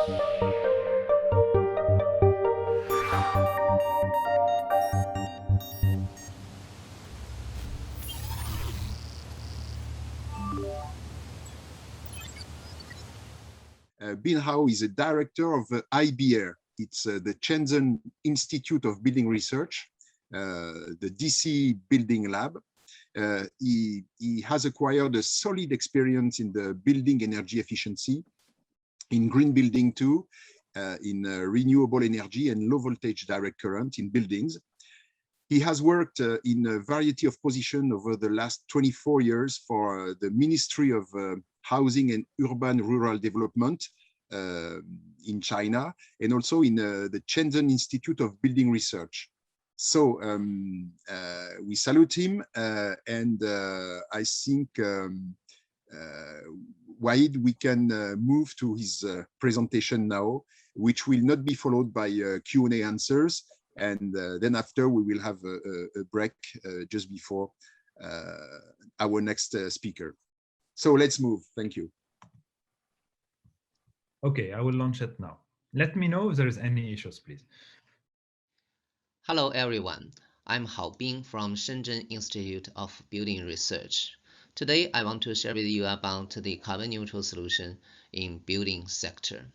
Bin Hao is a director of IBR. It's the Shenzhen Institute of Building Research, the DC Building Lab. He has acquired a solid experience in the building energy efficiency, in green building too, in renewable energy and low voltage direct current in buildings. He has worked in a variety of positions over the last 24 years for the Ministry of Housing and Urban Rural Development in China, and also in the Shenzhen Institute of Building Research. So we salute him, and I think, Wahid, we can move to his presentation now, which will not be followed by Q&A answers. And then after, we will have a break just before our next speaker. So let's move. Thank you. Okay, I will launch it now. Let me know if there is any issues, please. Hello, everyone. I'm Hao Bing from Shenzhen Institute of Building Research. Today, I want to share with you about the carbon neutral solution in building sector.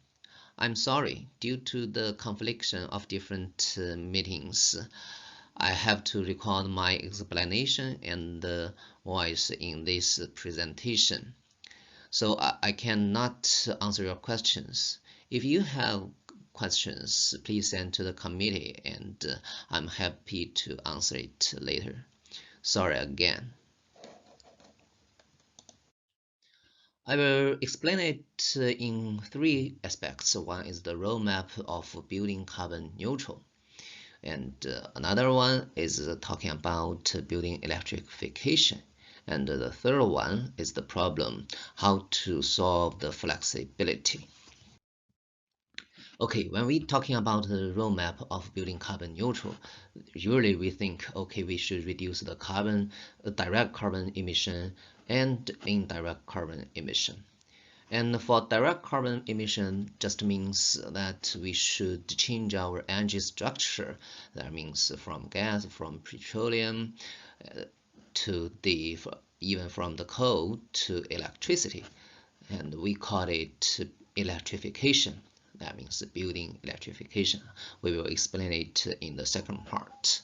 I'm sorry, due to the confliction of different meetings, I have to record my explanation and voice in this presentation. So I cannot answer your questions. If you have questions, please send to the committee, and I'm happy to answer it later. Sorry again. I will explain it in three aspects. One is the roadmap of building carbon neutral. And another one is talking about building electrification. And the third one is the problem, how to solve the flexibility. Okay, when we're talking about the roadmap of building carbon neutral, usually we think, okay, we should reduce the direct carbon emission and indirect carbon emission. And for direct carbon emission just means that we should change our energy structure. That means from gas, from petroleum, to even from the coal to electricity. And we call it electrification. That means building electrification. We will explain it in the second part.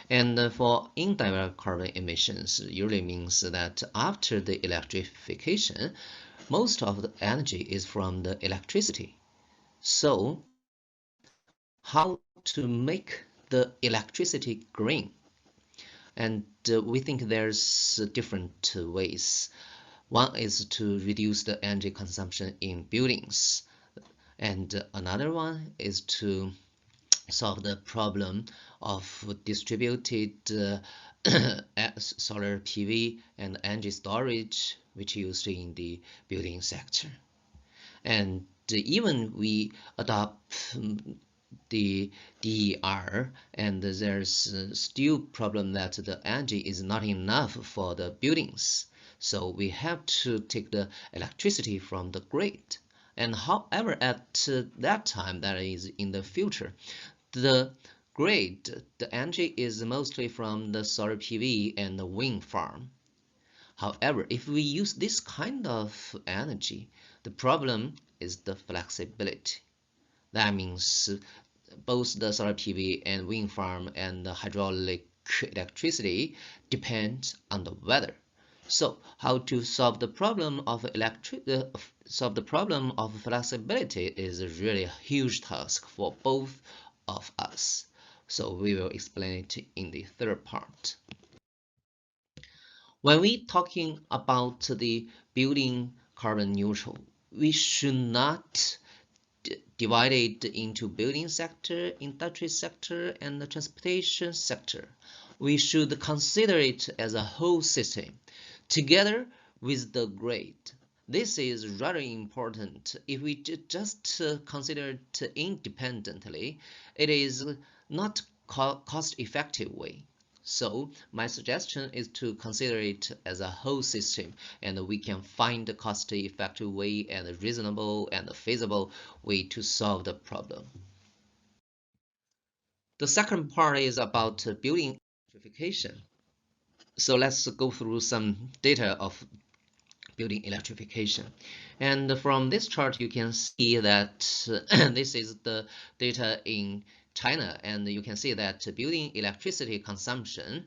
And for indirect carbon emissions, usually means that after the electrification, most of the energy is from the electricity. So how to make the electricity green? And we think there's different ways. One is to reduce the energy consumption in buildings. And another one is to solve the problem of distributed solar PV and energy storage, which used in the building sector. And even we adopt the DER, and there's still problem that the energy is not enough for the buildings. So we have to take the electricity from the grid. And however, at that time, that is in the future, the grid, the energy is mostly from the solar PV and the wind farm. However, if we use this kind of energy, the problem is the flexibility. That means both the solar PV and wind farm and the hydraulic electricity depend on the weather. So how to solve the problem of flexibility is really a huge task for both of us. So we will explain it in the third part. When we talking about the building carbon neutral, we should not divide it into building sector, industry sector, and the transportation sector. We should consider it as a whole system, together with the grid. This is rather important. If we just consider it independently, it is not cost-effective way. So my suggestion is to consider it as a whole system, and we can find a cost-effective way and a reasonable and feasible way to solve the problem. The second part is about building electrification. So let's go through some data of building electrification. And from this chart, you can see that this is the data in China, and you can see that building electricity consumption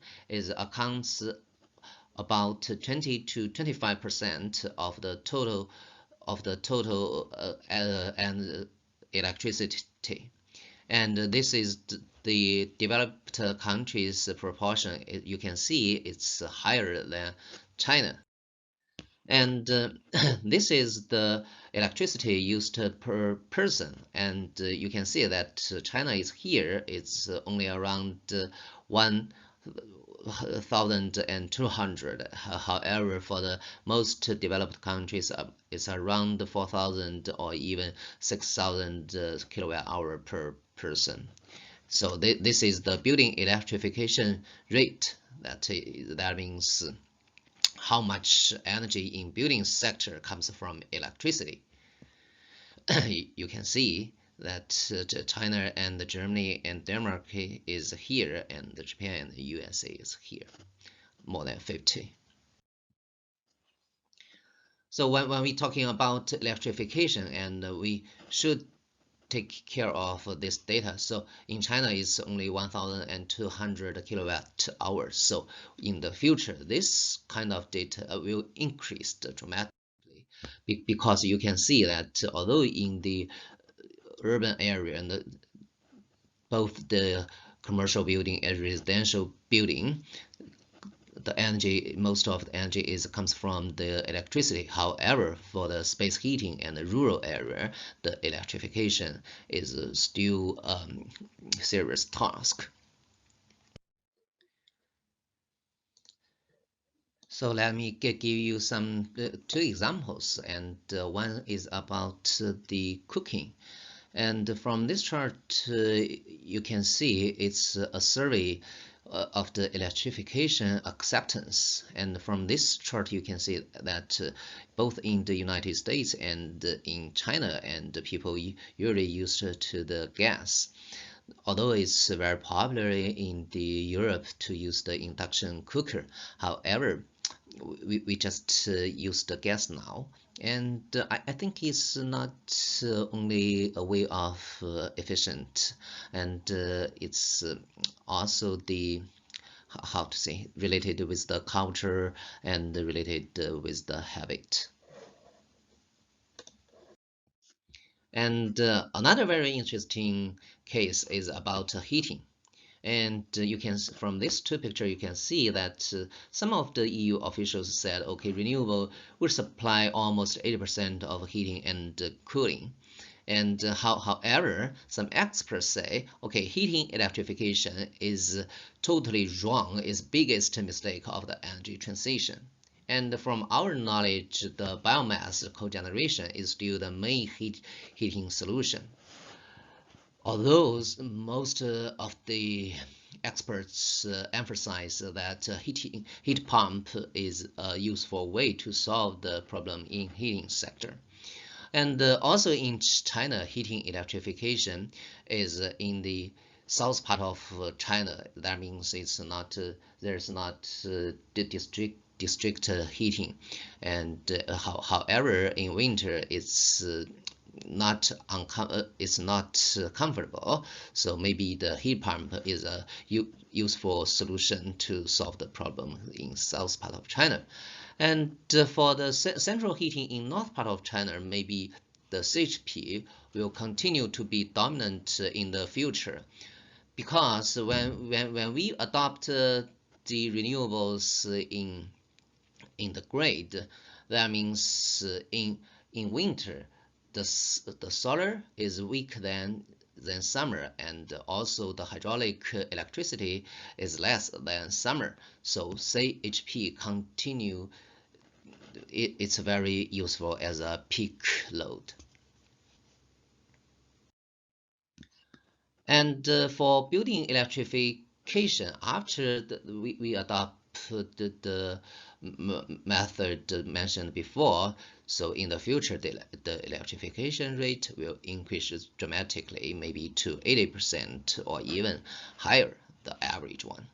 accounts about 20 to 25% of the total and electricity. And this is the developed countries proportion. You can see it's higher than China. And this is the electricity used per person, and you can see that China is here. It's only around 1,200. However, for the most developed countries, it's around 4,000 or even 6,000 kilowatt hour per person. So this is the building electrification rate. That means how much energy in building sector comes from electricity. You can see that China and Germany and Denmark is here, and Japan and the USA is here, more than 50. So when we're talking about electrification, and we should take care of this data. So in China, it's only 1,200 kilowatt hours. So in the future, this kind of data will increase dramatically, because you can see that although in the urban area and both the commercial building and residential building, the energy, most of the energy comes from the electricity. However, for the space heating and the rural area, the electrification is still a serious task. So let me give you some two examples, and one is about the cooking. And from this chart, you can see it's a survey of the electrification acceptance. And from this chart, you can see that both in the United States and in China, and people usually used to the gas. Although it's very popular in the Europe to use the induction cooker, however, we just use the gas now. And I think it's not only a way of efficient, and it's also the, how to say, related with the culture and related with the habit. And another very interesting case is about heating. And you can, from this two pictures, you can see that some of the EU officials said, okay, renewable will supply almost 80% of heating and cooling. And however, some experts say, okay, heating electrification is totally wrong, is biggest mistake of the energy transition. And from our knowledge, the biomass cogeneration is still the main heating solution. Although most of the experts emphasize that heat pump is a useful way to solve the problem in heating sector. And also in China, heating electrification is in the south part of China. That means it's not there's not district heating, and however in winter it's not comfortable, so maybe the heat pump is a useful solution to solve the problem in south part of China. And for the central heating in north part of China, maybe the CHP will continue to be dominant in the future, because when we adopt the renewables in the grid, that means in winter the solar is weak than summer, and also the hydraulic electricity is less than summer. So CHP continue, it's very useful as a peak load. And for building electrification electrification, after we adopt the method mentioned before, so in the future the electrification rate will increase dramatically, maybe to 80% or even higher, the average one.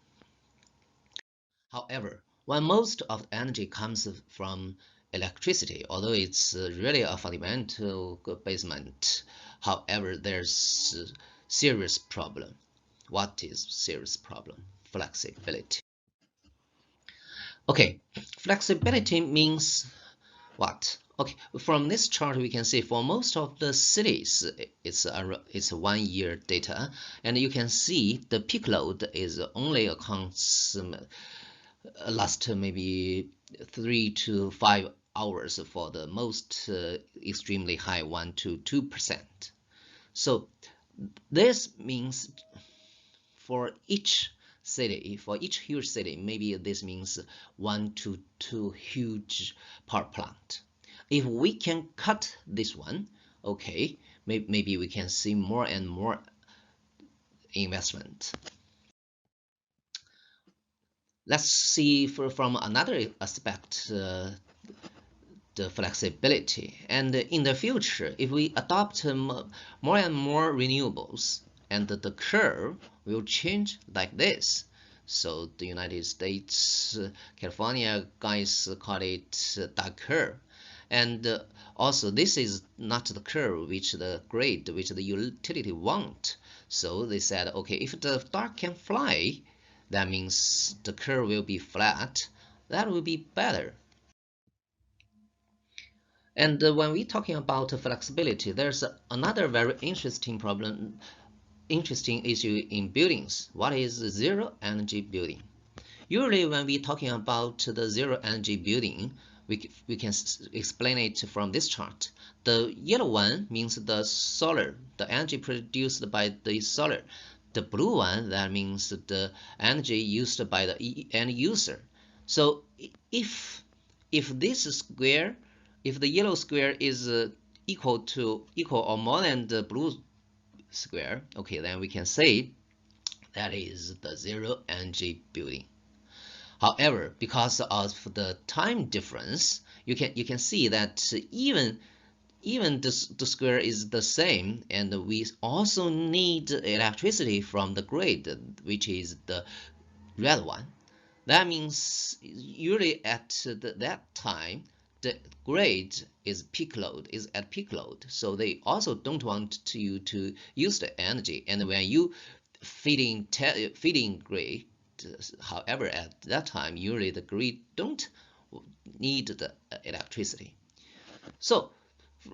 However, when most of the energy comes from electricity, although it's really a fundamental basement, however, there's a serious problem. What is serious problem? Flexibility. Okay, flexibility means what? Okay, from this chart we can see for most of the cities it's 1 year data, and you can see the peak load is only accounts last maybe 3 to 5 hours for the most extremely high 1 to 2%. So this means for each city, for each huge city, maybe this means 1 to 2 huge power plant. If we can cut this one, okay, maybe we can see more and more investment. Let's see from another aspect the flexibility. And in the future, if we adopt more and more renewables, and the curve will change like this. So the United States, California guys call it dark curve. And also this is not the curve which the grid, which the utility want. So they said, okay, if the dark can fly, that means the curve will be flat. That will be better. And when we're talking about flexibility, there's another very interesting issue in buildings. What is zero energy building? Usually when we're talking about the zero energy building, we can explain it from this chart. The yellow one means the solar, the energy produced by the solar. The blue one, that means the energy used by the end user. So if this square, if the yellow square is equal or more than the blue square, okay, then we can say that is the zero energy building. However, because of the time difference, you can see that even the square is the same, and we also need electricity from the grid, which is the red one. That means usually at that time the grid is at peak load, so they also don't want you to use the energy. And when you feeding grid, however, at that time usually the grid don't need the electricity. So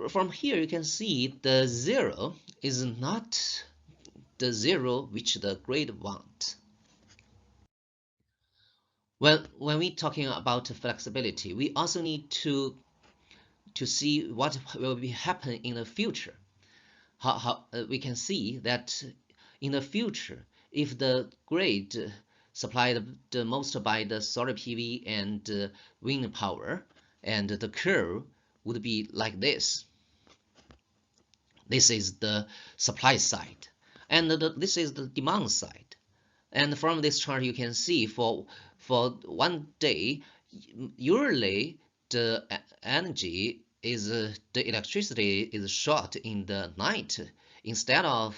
from here you can see the zero is not the zero which the grid want. When we're talking about flexibility, we also need to see what will be happen in the future. How we can see that in the future, if the grid supplied the most by the solar PV and wind power, and the curve would be like this. This is the supply side, and this is the demand side. And from this chart, you can see for 1 day, usually the energy is the electricity is short in the night instead of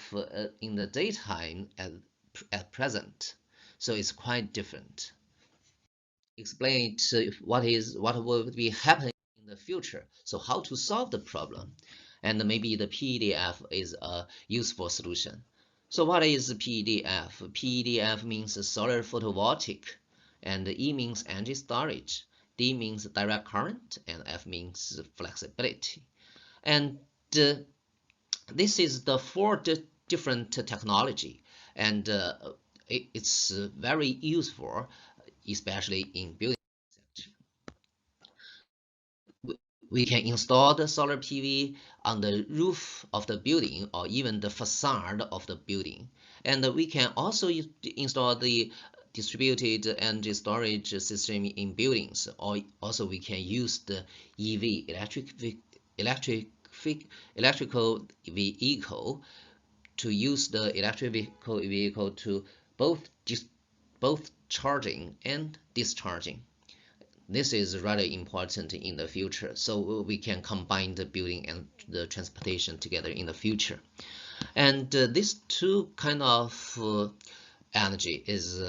in the daytime at present. So it's quite different. Explain what will be happening in the future. So how to solve the problem, and maybe the PDF is a useful solution. So what is PDF? PDF means solar photovoltaic, and E means energy storage, D means direct current, and F means flexibility. And this is the 4 different technology, and it's very useful, especially in building sector. We can install the solar PV on the roof of the building or even the facade of the building. And we can also install the distributed energy storage system in buildings, or also we can use the EV, electrical vehicle, to use the electric vehicle to both both charging and discharging. This is really important in the future, so we can combine the building and the transportation together in the future. And these two kind of energy is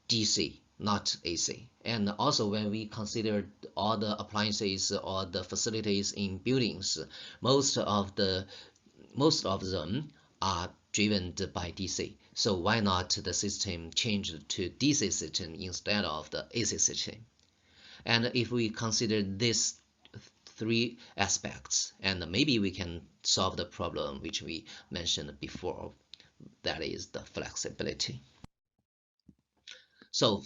DC, not AC. And also when we consider all the appliances or the facilities in buildings, most of them are driven by DC. So why not the system change to DC system instead of the AC system? And if we consider these three aspects, and maybe we can solve the problem which we mentioned before, that is the flexibility. So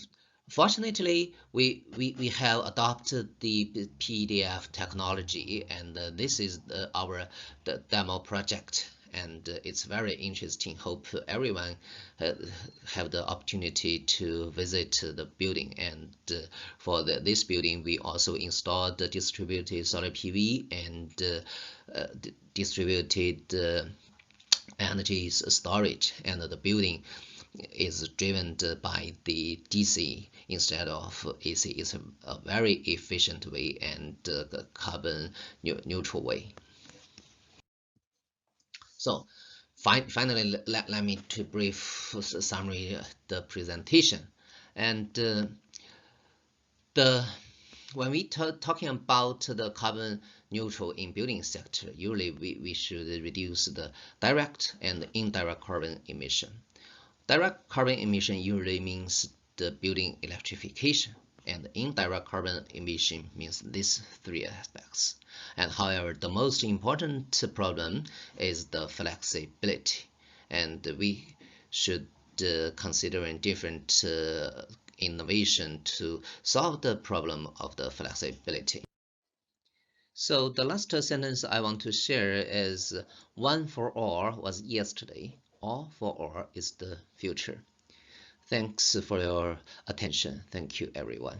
fortunately, we have adopted the PDF technology, and this is our demo project, and it's very interesting. Hope everyone have the opportunity to visit the building. And for this building, we also installed the distributed solar PV and distributed energy storage, and the building is driven by the DC instead of AC. It's a very efficient way and carbon neutral way. So finally, let me to brief summary the presentation. And when we talking about the carbon neutral in building sector, usually we should reduce the direct and indirect carbon emission. Direct carbon emission usually means the building electrification, and indirect carbon emission means these three aspects. And however, the most important problem is the flexibility, and we should consider different innovation to solve the problem of the flexibility. So the last sentence I want to share is, one for all was yesterday, all for all is the future. Thanks for your attention. Thank you, everyone.